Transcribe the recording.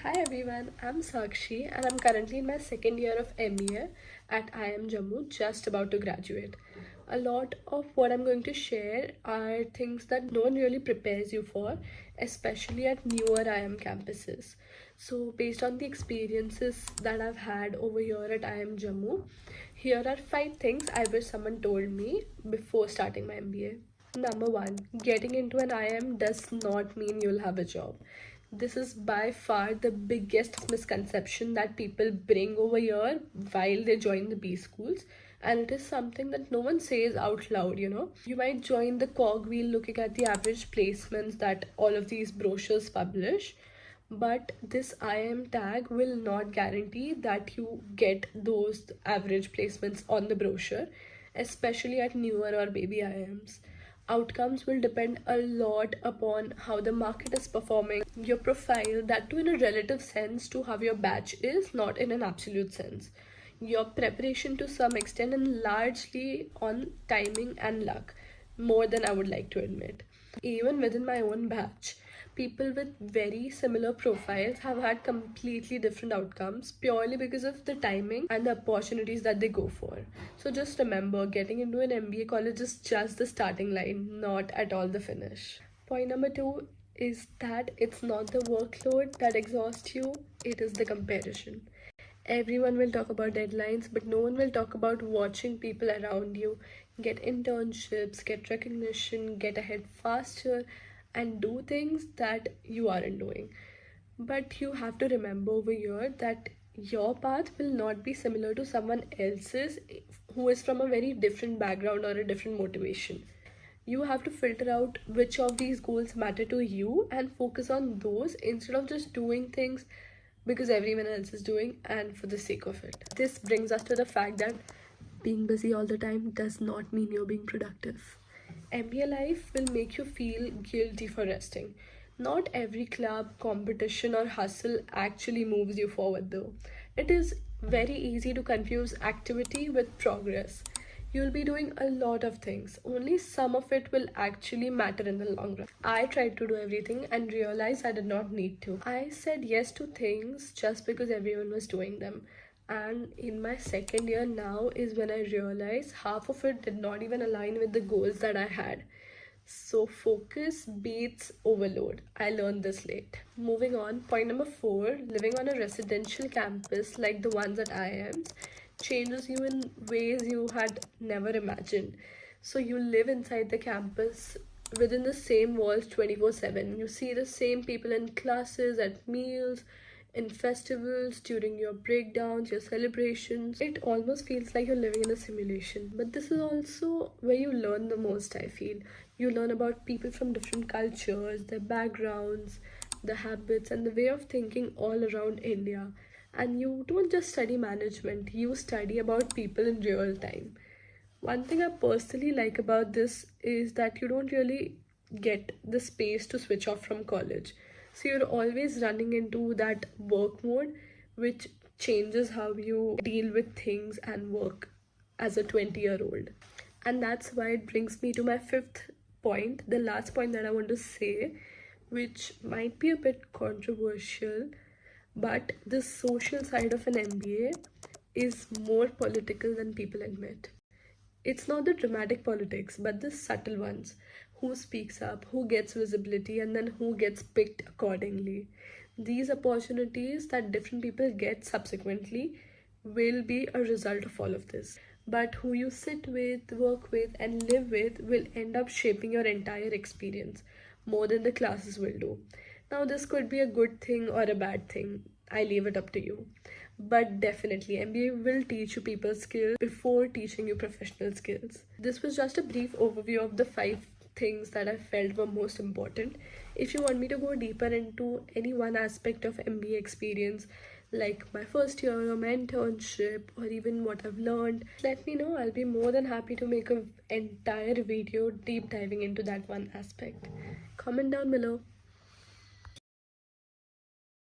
Hi everyone, I'm Sakshi and I'm currently in my second year of MBA at IIM Jammu, just about to graduate. A lot of what I'm going to share are things that no one really prepares you for, especially at newer IIM campuses. So, based on the experiences that I've had over here at IIM Jammu, here are 5 things I wish someone told me before starting my MBA. Number one, getting into an IIM does not mean you'll have a job. This is by far the biggest misconception that people bring over here while they join the B schools, and it is something that no one says out loud. You might join the cogwheel looking at the average placements that all of these brochures publish, but this IIM tag will not guarantee that you get those average placements on the brochure, especially at newer or baby IIMs. Outcomes will depend a lot upon how the market is performing, your profile, that too in a relative sense to how your batch is, not in an absolute sense. Your preparation to some extent and largely on timing and luck, more than I would like to admit. Even within my own batch, people with very similar profiles have had completely different outcomes purely because of the timing and the opportunities that they go for. So just remember, getting into an MBA college is just the starting line, not at all the finish. Point number two is that it's not the workload that exhausts you, it is the comparison. Everyone will talk about deadlines, but no one will talk about watching people around you get internships, get recognition, get ahead faster, and do things that you aren't doing. But you have to remember over here that your path will not be similar to someone else's who is from a very different background or a different motivation. You have to filter out which of these goals matter to you and focus on those instead of just doing things because everyone else is doing and for the sake of it. This brings us to the fact that being busy all the time does not mean you're being productive. MBA life will make you feel guilty for resting. Not every club, competition, or hustle actually moves you forward, though. It is very easy to confuse activity with progress. You'll be doing a lot of things, only some of it will actually matter in the long run. I tried to do everything and realized I did not need to. I said yes to things just because everyone was doing them. And in my second year now is when I realized half of it did not even align with the goals that I had. So focus beats overload. I learned this late. Moving on, point number 4, living on a residential campus like the ones at IIMs changes you in ways you had never imagined. So you live inside the campus within the same walls 24/7. You see the same people in classes, at meals, in festivals, during your breakdowns, your celebrations. It almost feels like you're living in a simulation. But this is also where you learn the most, I feel. You learn about people from different cultures, their backgrounds, the habits, and the way of thinking all around India. And you don't just study management, you study about people in real time. One thing I personally like about this is that you don't really get the space to switch off from college. So you're always running into that work mode, which changes how you deal with things and work as a 20-year-old. And that's why it brings me to my fifth point, the last point that I want to say, which might be a bit controversial, but the social side of an MBA is more political than people admit. It's not the dramatic politics, but the subtle ones. Who speaks up, who gets visibility, and then who gets picked accordingly. These opportunities that different people get subsequently will be a result of all of this. But who you sit with, work with, and live with will end up shaping your entire experience more than the classes will do. Now, this could be a good thing or a bad thing. I leave it up to you. But definitely, MBA will teach you people skills before teaching you professional skills. This was just a brief overview of the 5 things that I felt were most important. If you want me to go deeper into any one aspect of MBA experience, like my first year or my internship or even what I've learned, let me know. I'll be more than happy to make an entire video deep diving into that one aspect. Comment down below.